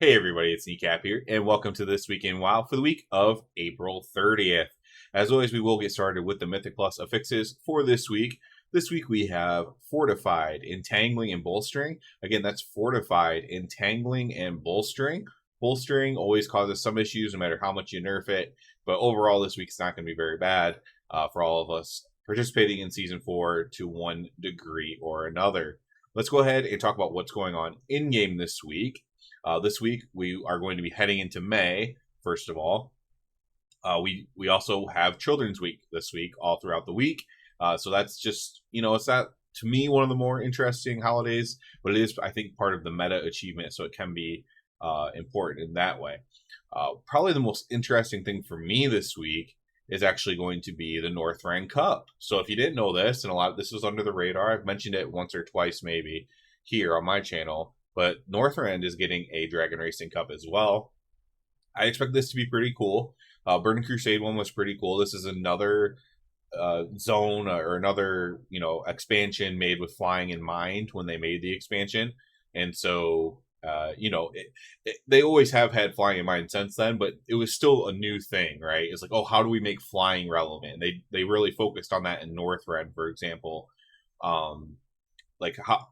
Hey everybody, it's Kneecap here, and welcome to This Week in WoW for the week of April 30th. As always, we will get started with the Mythic Plus affixes for this week. This week we have Fortified, Entangling, and Bolstering. Again, that's Fortified, Entangling, and Bolstering. Bolstering always causes some issues no matter how much you nerf it, but overall this week's not going to be very bad for all of us participating in Season 4 to one degree or another. Let's go ahead and talk about what's going on in-game this week. This week, we are going to be heading into May, first of all. We also have Children's Week this week, all throughout the week. So that's just, it's not, to me, one of the more interesting holidays, but it is, I think, part of the meta achievement, so it can be important in that way. Probably the most interesting thing for me this week is actually going to be the Northrend Cup. So if you didn't know this, and a lot of this was under the radar, I've mentioned it once or twice maybe here on my channel, but Northrend is getting a Dragon Racing Cup as well. I expect this to be pretty cool. Burning Crusade one was pretty cool. This is another zone or another, expansion made with flying in mind when they made the expansion. And so, they always have had flying in mind since then, but it was still a new thing, right? It's like, oh, how do we make flying relevant? They really focused on that in Northrend, for example. Like how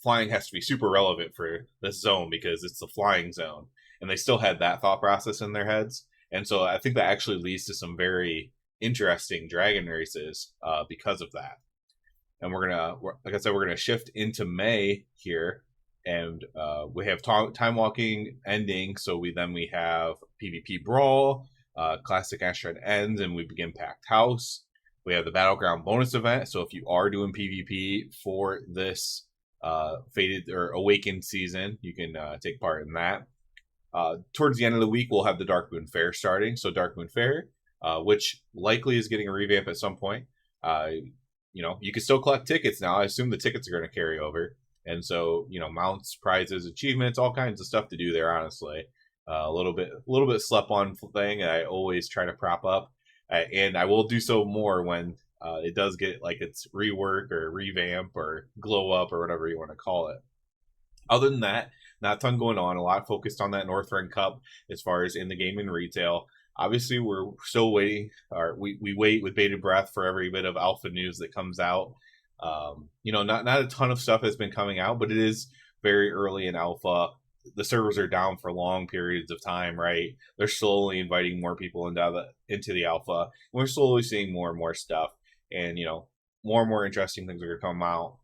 flying has to be super relevant for this zone because it's the flying zone, and they still had that thought process in their heads. And so I think that actually leads to some very interesting dragon races because of that. And like I said, we're gonna shift into May here, and we have time walking ending. So we have PvP brawl, classic Ashred ends, and we begin packed house. We have the Battleground bonus event. So if you are doing PvP for this Fated or Awakened season, you can take part in that. Towards the end of the week, we'll have the Darkmoon Fair starting. So Darkmoon Fair, which likely is getting a revamp at some point. You can still collect tickets now. I assume the tickets are going to carry over. And so, mounts, prizes, achievements, all kinds of stuff to do there, honestly. A little bit slept on thing I always try to prop up. And I will do so more when it does get like its rework or revamp or glow up or whatever you want to call it. Other than that, not a ton going on. A lot focused on that Northrend Cup as far as in the game and retail. Obviously, we're still waiting, or we wait with bated breath for every bit of alpha news that comes out. Not a ton of stuff has been coming out, but it is very early in alpha. The servers are down for long periods of time, right? They're slowly inviting more people into the alpha. And we're slowly seeing more and more stuff, and more and more interesting things are going to come out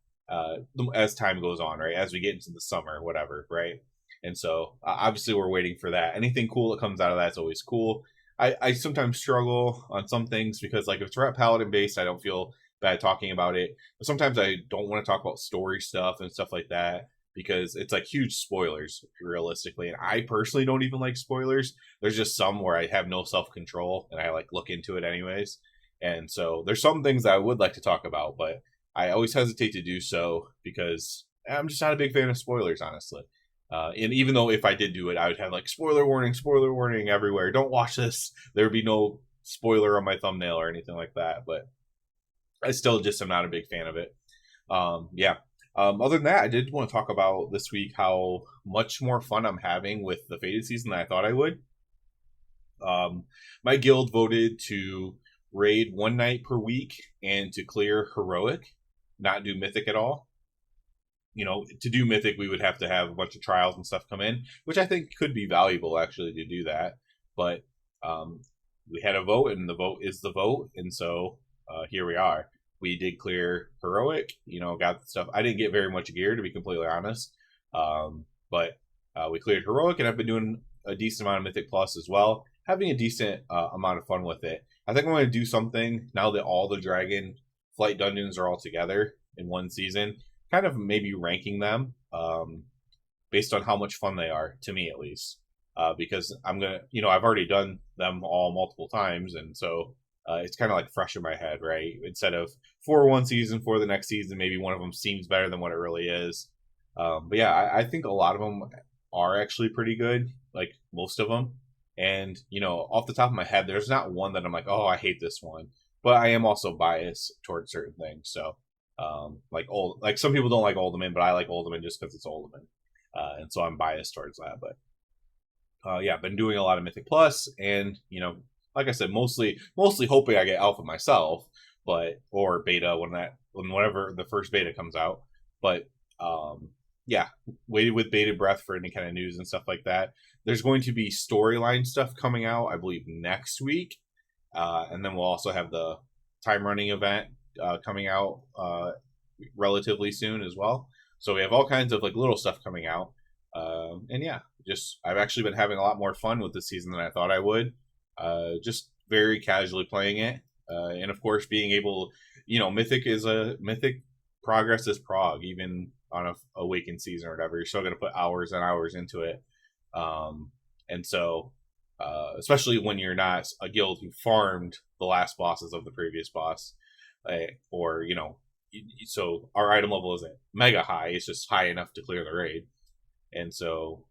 as time goes on, right? As we get into the summer, whatever, right? And so obviously we're waiting for that. Anything cool that comes out of that's always cool. I sometimes struggle on some things because, like, if it's Rat Paladin based, I don't feel bad talking about it. But sometimes I don't want to talk about story stuff and stuff like that, because it's like huge spoilers realistically, and I personally don't even like spoilers. There's just some where I have no self-control and I like look into it anyways, and so there's some things that I would like to talk about, but I always hesitate to do so because I'm just not a big fan of spoilers, honestly. And even though if I did do it, I would have like spoiler warning everywhere, don't watch this, there would be no spoiler on my thumbnail or anything like that, but I still just am not a big fan of it. Other than that, I did want to talk about this week how much more fun I'm having with the Fated season than I thought I would. My guild voted to raid one night per week and to clear Heroic, not do Mythic at all. To do Mythic, we would have to have a bunch of trials and stuff come in, which I think could be valuable actually to do that. But we had a vote, and the vote is the vote, and so here we are. We did clear Heroic, got the stuff. I didn't get very much gear, to be completely honest. But we cleared Heroic, and I've been doing a decent amount of Mythic Plus as well, having a decent amount of fun with it. I think I'm going to do something now that all the Dragon Flight dungeons are all together in one season, kind of maybe ranking them based on how much fun they are, to me at least. Because I'm going to, I've already done them all multiple times, and so it's kind of like fresh in my head, right? Instead of for one season, for the next season, maybe one of them seems better than what it really is. But yeah, I think a lot of them are actually pretty good, like most of them. And, off the top of my head, there's not one that I'm like, oh, I hate this one. But I am also biased towards certain things. So, like some people don't like Ultimate, but I like Ultimate just because it's Ultimate. And so I'm biased towards that. But yeah, been doing a lot of Mythic Plus, and like I said, mostly hoping I get Alpha myself, but or Beta whenever the first Beta comes out. But yeah, waited with bated breath for any kind of news and stuff like that. There's going to be storyline stuff coming out, I believe, next week, and then we'll also have the time running event coming out relatively soon as well. So we have all kinds of like little stuff coming out. And yeah, just I've actually been having a lot more fun with this season than I thought I would. Just very casually playing it, and of course being able, Mythic progress is prog, even on a awakened season or whatever. You're still going to put hours and hours into it, and so especially when you're not a guild who farmed the last bosses of the previous boss, or so our item level isn't mega high; it's just high enough to clear the raid. And so,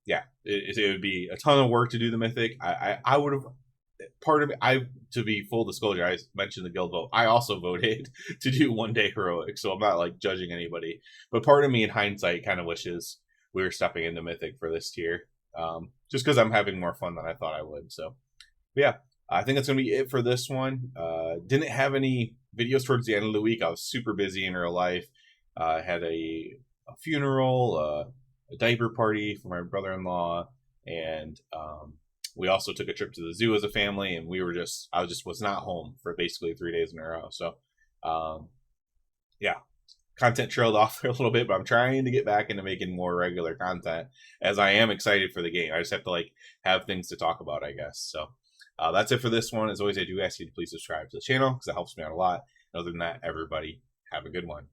yeah, it would be a ton of work to do the Mythic. I would have, part of it, to be full disclosure, I mentioned the guild vote. I also voted to do 1 day heroic, so I'm not like judging anybody. But part of me in hindsight kind of wishes we were stepping into Mythic for this tier, just because I'm having more fun than I thought I would. So, but yeah, I think that's going to be it for this one. Didn't have any videos towards the end of the week. I was super busy in real life. Had a funeral, a diaper party for my brother-in-law, and we also took a trip to the zoo as a family, and I was not home for basically 3 days in a row. So yeah, content trailed off for a little bit, but I'm trying to get back into making more regular content, as I am excited for the game. I just have to like have things to talk about, I guess. So that's it for this one. As always, I do ask you to please subscribe to the channel because it helps me out a lot. And other than that, everybody have a good one.